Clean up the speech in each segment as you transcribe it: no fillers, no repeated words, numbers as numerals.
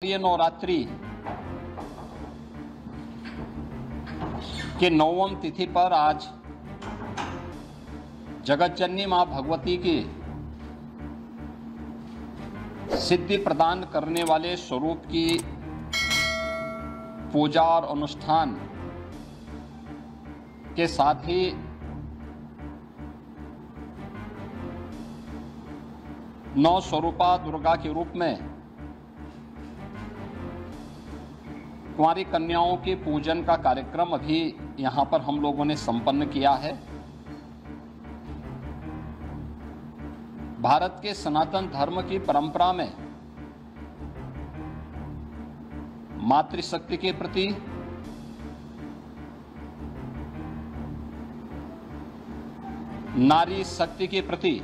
ये नवरात्रि के 9वीं तिथि पर आज जगत जननी मां भगवती की सिद्धि प्रदान करने वाले स्वरूप की पूजा और अनुष्ठान के साथ ही नौ स्वरूपा दुर्गा के रूप में कुंवारी कन्याओं के पूजन का कार्यक्रम अभी यहाँ पर हम लोगों ने संपन्न किया है। भारत के सनातन धर्म की परंपरा में मातृशक्ति के प्रति नारी शक्ति के प्रति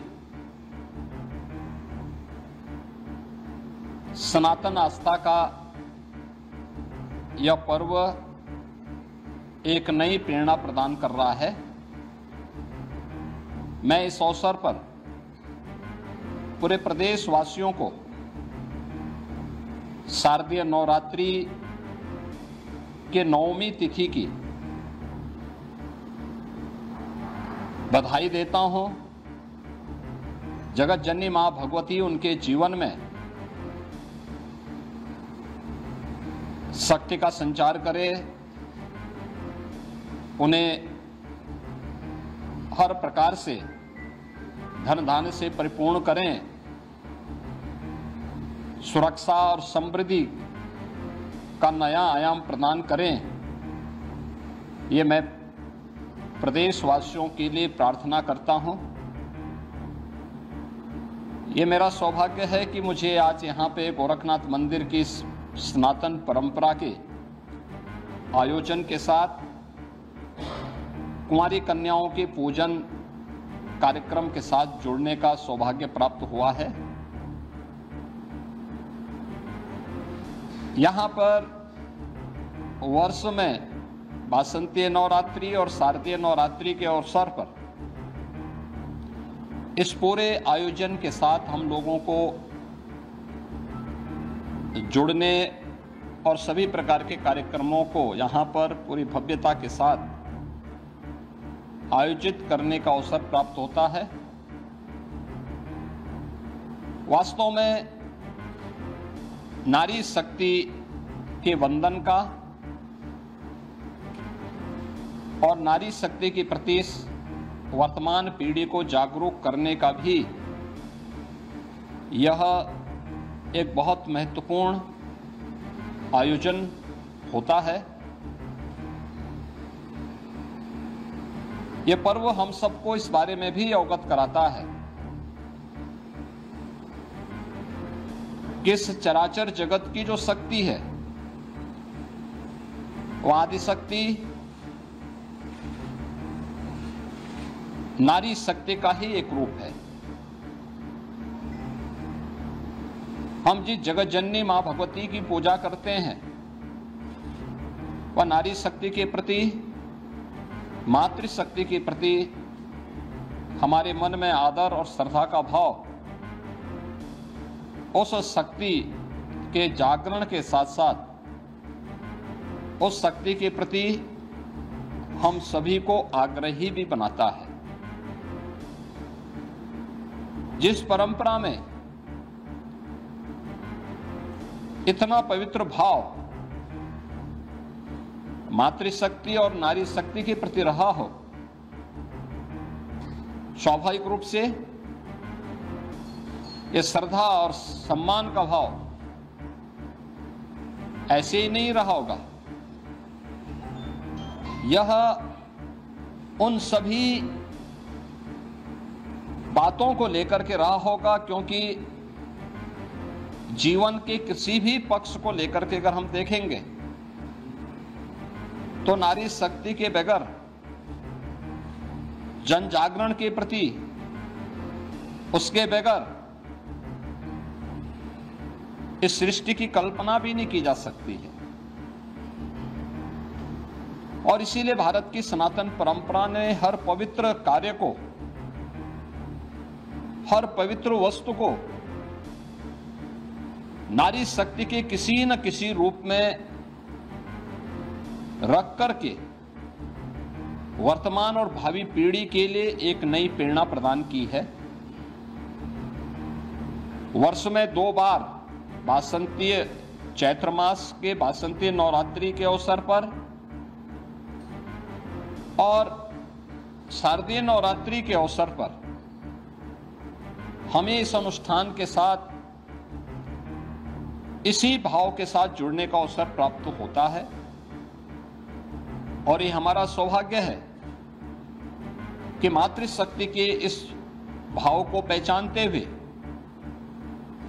सनातन आस्था का यह पर्व एक नई प्रेरणा प्रदान कर रहा है। मैं इस अवसर पर पूरे प्रदेश वासियों को शारदीय नवरात्रि के 9वीं तिथि की बधाई देता हूं। जगत जननी मां भगवती उनके जीवन में शक्ति का संचार करे, उन्हें हर प्रकार से धन धान्य से परिपूर्ण करें, सुरक्षा और समृद्धि का नया आयाम प्रदान करें। ये मैं प्रदेशवासियों के लिए प्रार्थना करता हूं। ये मेरा सौभाग्य है कि मुझे आज यहाँ पे गोरखनाथ मंदिर की सनातन परंपरा के आयोजन के साथ कुंवारी कन्याओं के पूजन कार्यक्रम के साथ जुड़ने का सौभाग्य प्राप्त हुआ है। यहाँ पर वर्ष में वासंतीय नवरात्रि और शारदीय नवरात्रि के अवसर पर इस पूरे आयोजन के साथ हम लोगों को जुड़ने और सभी प्रकार के कार्यक्रमों को यहाँ पर पूरी भव्यता के साथ आयोजित करने का अवसर प्राप्त होता है। वास्तव में नारी शक्ति के वंदन का और नारी शक्ति के प्रति वर्तमान पीढ़ी को जागरूक करने का भी यह एक बहुत महत्वपूर्ण आयोजन होता है। यह पर्व हम सबको इस बारे में भी अवगत कराता है कि इस चराचर जगत की जो शक्ति है वह आदि शक्ति नारी शक्ति का ही एक रूप है। हम जिस जगत जननी मां भगवती की पूजा करते हैं वह नारी शक्ति के प्रति, मातृशक्ति के प्रति हमारे मन में आदर और श्रद्धा का भाव उस शक्ति के जागरण के साथ साथ उस शक्ति के प्रति हम सभी को आग्रही भी बनाता है। जिस परंपरा में इतना पवित्र भाव मातृशक्ति और नारी शक्ति के प्रति रहा हो, स्वाभाविक रूप से ये श्रद्धा और सम्मान का भाव ऐसे ही नहीं रहा होगा। यह उन सभी बातों को लेकर के रहा होगा, क्योंकि जीवन के किसी भी पक्ष को लेकर के अगर हम देखेंगे तो नारी शक्ति के बगैर जन जागरण के प्रति, उसके बगैर इस सृष्टि की कल्पना भी नहीं की जा सकती है। और इसीलिए भारत की सनातन परंपरा ने हर पवित्र कार्य को, हर पवित्र वस्तु को नारी शक्ति के किसी न किसी रूप में रख करके वर्तमान और भावी पीढ़ी के लिए एक नई प्रेरणा प्रदान की है। वर्ष में 2 बार वासंतीय चैत्र मास के वासंतीय नवरात्रि के अवसर पर और शारदीय नवरात्रि के अवसर पर हमें इस अनुष्ठान के साथ इसी भाव के साथ जुड़ने का अवसर प्राप्त होता है और ये हमारा सौभाग्य है कि मातृशक्ति के इस भाव को पहचानते हुए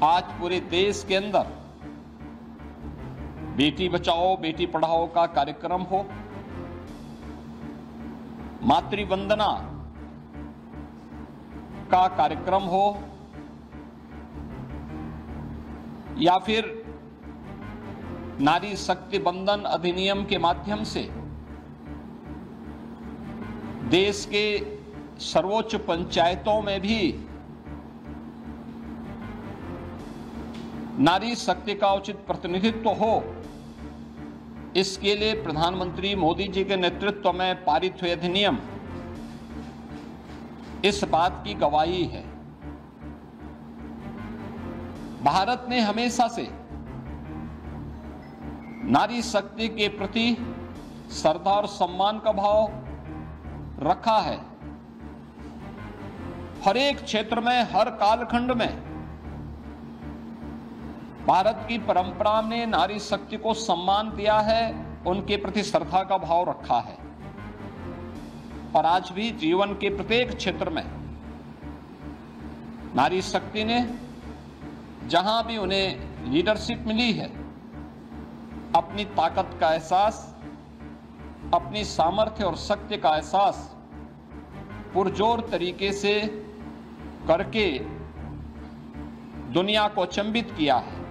आज पूरे देश के अंदर बेटी बचाओ बेटी पढ़ाओ का कार्यक्रम हो, मातृ वंदना का कार्यक्रम हो, या फिर नारी शक्ति बंधन अधिनियम के माध्यम से देश के सर्वोच्च पंचायतों में भी नारी शक्ति का उचित प्रतिनिधित्व हो, इसके लिए प्रधानमंत्री मोदी जी के नेतृत्व में पारित हुए अधिनियम इस बात की गवाही है। भारत ने हमेशा से नारी शक्ति के प्रति श्रद्धा और सम्मान का भाव रखा है। हर एक क्षेत्र में, हर कालखंड में भारत की परंपरा ने नारी शक्ति को सम्मान दिया है, उनके प्रति श्रद्धा का भाव रखा है और आज भी जीवन के प्रत्येक क्षेत्र में नारी शक्ति ने जहां भी उन्हें लीडरशिप मिली है, अपनी ताकत का एहसास, अपनी सामर्थ्य और शक्ति का एहसास पुरजोर तरीके से करके दुनिया को अचंभित किया है।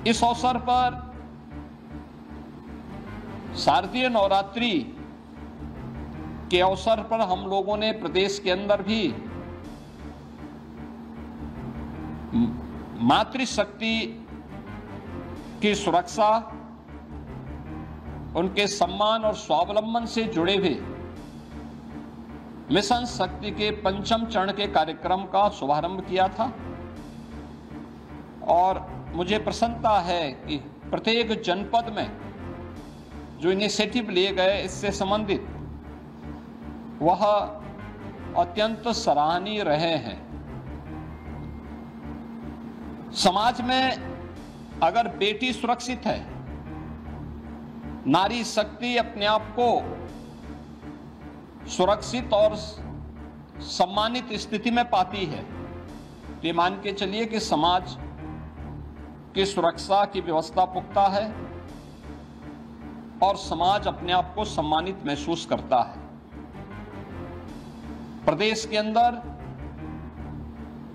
इस अवसर पर शारदीय नवरात्रि के अवसर पर हम लोगों ने प्रदेश के अंदर भी मातृशक्ति की सुरक्षा, उनके सम्मान और स्वावलंबन से जुड़े हुए मिशन शक्ति के 5वें चरण के कार्यक्रम का शुभारंभ किया था और मुझे प्रसन्नता है कि प्रत्येक जनपद में जो इनिशिएटिव लिए गए इससे संबंधित वह अत्यंत सराहनीय रहे हैं। समाज में अगर बेटी सुरक्षित है, नारी शक्ति अपने आप को सुरक्षित और सम्मानित स्थिति में पाती है, तो ये मान के चलिए कि समाज की सुरक्षा की व्यवस्था पुख्ता है और समाज अपने आप को सम्मानित महसूस करता है। प्रदेश के अंदर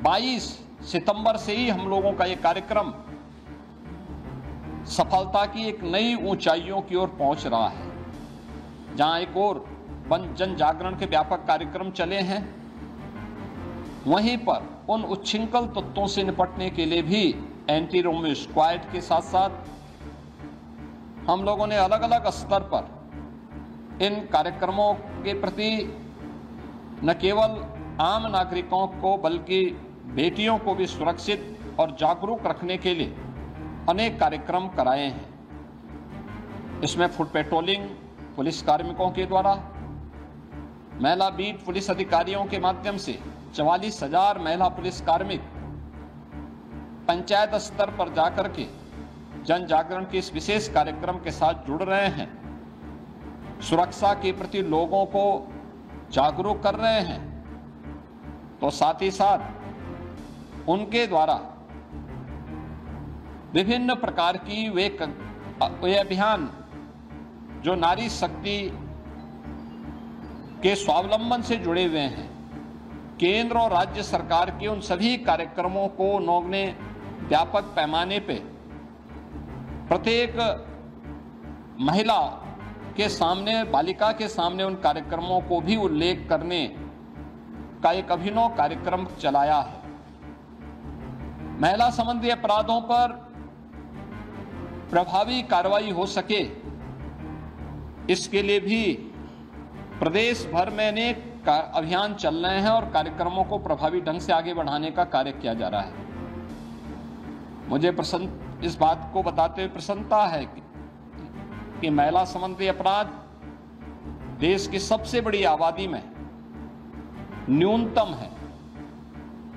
22 सितंबर से ही हम लोगों का ये कार्यक्रम सफलता की एक नई ऊंचाइयों की ओर पहुंच रहा है। जहां एक और जन जागरण के व्यापक कार्यक्रम चले हैं, वहीं पर उन उच्छृंखल तत्वों से निपटने के लिए भी एंटी रोमियो स्क्वाड के साथ साथ हम लोगों ने अलग अलग स्तर पर इन कार्यक्रमों के प्रति न केवल आम नागरिकों को बल्कि बेटियों को भी सुरक्षित और जागरूक रखने के लिए अनेक कार्यक्रम कराए हैं। इसमें फुट पेट्रोलिंग पुलिस कार्मिकों के द्वारा, महिला बीट पुलिस अधिकारियों के माध्यम से 44,000 महिला पुलिस कार्मिक पंचायत स्तर पर जाकर के जन जागरण के इस विशेष कार्यक्रम के साथ जुड़ रहे हैं, सुरक्षा के प्रति लोगों को जागरूक कर रहे हैं। तो साथ ही साथ उनके द्वारा विभिन्न प्रकार की वे अभियान जो नारी शक्ति के स्वावलंबन से जुड़े हुए हैं, केंद्र और राज्य सरकार के उन सभी कार्यक्रमों को उन्होंने व्यापक पैमाने पे प्रत्येक महिला के सामने, बालिका के सामने उन कार्यक्रमों को भी उल्लेख करने का एक अभिनव कार्यक्रम चलाया है। महिला संबंधी अपराधों पर प्रभावी कार्रवाई हो सके, इसके लिए भी प्रदेश भर में अनेक अभियान चल रहे हैं और कार्यक्रमों को प्रभावी ढंग से आगे बढ़ाने का कार्य किया जा रहा है। मुझे इस बात को बताते हुए प्रसन्नता है कि महिला संबंधी अपराध देश की सबसे बड़ी आबादी में न्यूनतम है,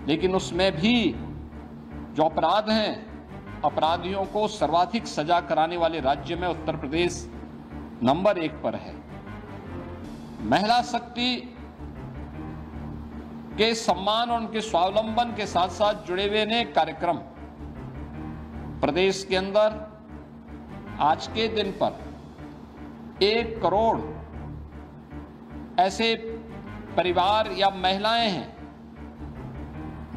लेकिन उसमें भी जो अपराध हैं, अपराधियों को सर्वाधिक सजा कराने वाले राज्य में उत्तर प्रदेश नंबर 1 पर है। महिला शक्ति के सम्मान और उनके स्वावलंबन के साथ साथ जुड़े हुए अनेक कार्यक्रम प्रदेश के अंदर आज के दिन पर 1 करोड़ ऐसे परिवार या महिलाएं हैं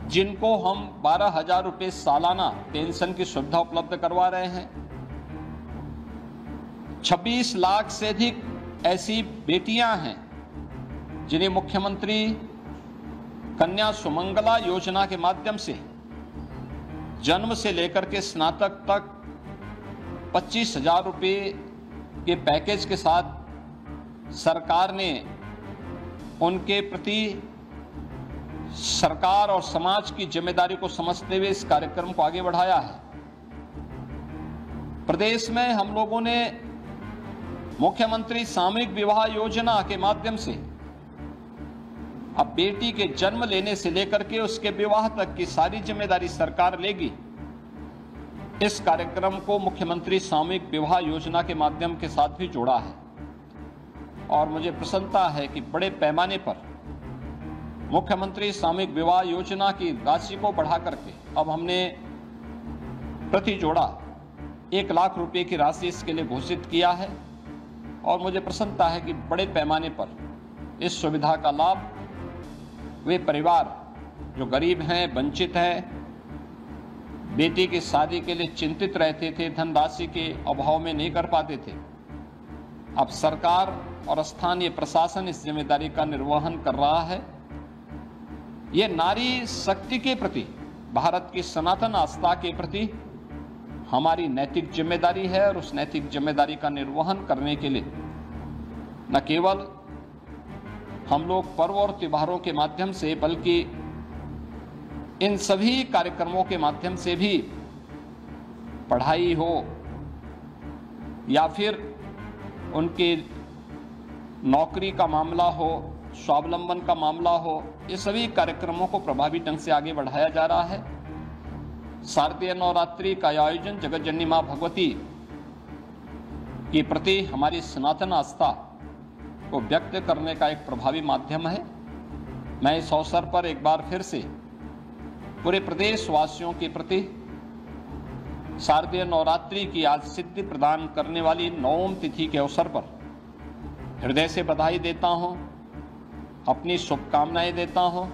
जिनको हम 12,000 रुपये सालाना पेंशन की सुविधा उपलब्ध करवा रहे हैं। 26 लाख से अधिक ऐसी बेटियां हैं जिन्हें मुख्यमंत्री कन्या सुमंगला योजना के माध्यम से जन्म से लेकर के स्नातक तक 25,000 रुपये के पैकेज के साथ सरकार ने उनके प्रति सरकार और समाज की जिम्मेदारी को समझते हुए इस कार्यक्रम को आगे बढ़ाया है। प्रदेश में हम लोगों ने मुख्यमंत्री सामूहिक विवाह योजना के माध्यम से अब बेटी के जन्म लेने से लेकर के उसके विवाह तक की सारी जिम्मेदारी सरकार लेगी। इस कार्यक्रम को मुख्यमंत्री सामूहिक विवाह योजना के माध्यम के साथ भी जोड़ा है और मुझे प्रसन्नता है कि बड़े पैमाने पर मुख्यमंत्री सामूहिक विवाह योजना की राशि को बढ़ा करके अब हमने प्रति जोड़ा 1 लाख रुपए की राशि इसके लिए घोषित किया है और मुझे प्रसन्नता है कि बड़े पैमाने पर इस सुविधा का लाभ वे परिवार जो गरीब हैं, वंचित हैं, बेटी की शादी के लिए चिंतित रहते थे, धनराशि के अभाव में नहीं कर पाते थे, अब सरकार और स्थानीय प्रशासन इस जिम्मेदारी का निर्वहन कर रहा है। ये नारी शक्ति के प्रति, भारत की सनातन आस्था के प्रति हमारी नैतिक जिम्मेदारी है और उस नैतिक जिम्मेदारी का निर्वहन करने के लिए न केवल हम लोग पर्व और त्योहारों के माध्यम से बल्कि इन सभी कार्यक्रमों के माध्यम से भी पढ़ाई हो या फिर उनके नौकरी का मामला हो, स्वावलंबन का मामला हो, ये सभी कार्यक्रमों को प्रभावी ढंग से आगे बढ़ाया जा रहा है। शारदीय नवरात्रि का आयोजन जगत जननी मां भगवती के प्रति हमारी सनातन आस्था को व्यक्त करने का एक प्रभावी माध्यम है। मैं इस अवसर पर एक बार फिर से पूरे प्रदेश वासियों के प्रति शारदीय नवरात्रि की आज सिद्धि प्रदान करने वाली 9वीं तिथि के अवसर पर हृदय से बधाई देता हूं, अपनी शुभकामनाएं देता हूं।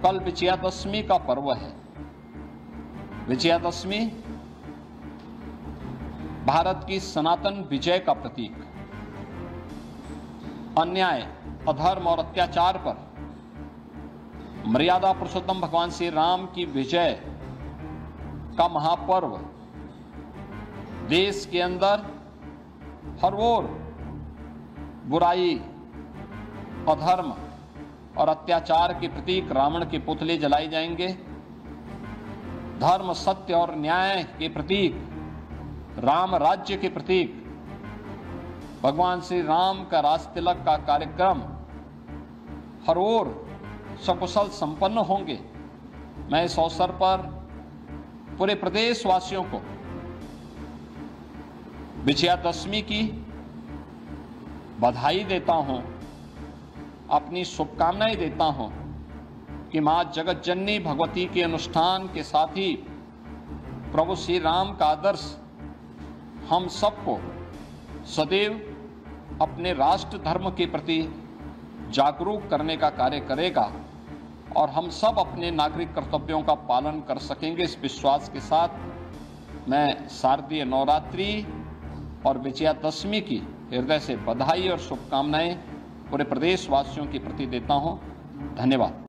कल विजयादशमी का पर्व है। विजयादशमी भारत की सनातन विजय का प्रतीक, अन्याय, अधर्म और अत्याचार पर मर्यादा पुरुषोत्तम भगवान श्री राम की विजय का महापर्व देश के अंदर हर ओर बुराई, अधर्म और अत्याचार के प्रतीक रावण के पुतले जलाए जाएंगे। धर्म, सत्य और न्याय के प्रतीक, राम राज्य के प्रतीक भगवान श्री राम का राज तिलक का कार्यक्रम हर ओर सकुशल संपन्न होंगे। मैं इस अवसर पर पूरे प्रदेश वासियों को विजयादशमी की बधाई देता हूं, अपनी शुभकामनाएं देता हूं कि मां जगत जननी भगवती के अनुष्ठान के साथ ही प्रभु श्री राम का आदर्श हम सबको सदैव अपने राष्ट्र धर्म के प्रति जागरूक करने का कार्य करेगा और हम सब अपने नागरिक कर्तव्यों का पालन कर सकेंगे। इस विश्वास के साथ मैं शारदीय नवरात्रि और विजयादशमी की हृदय से बधाई और शुभकामनाएं पूरे प्रदेश वासियों के प्रति देता हूं। धन्यवाद।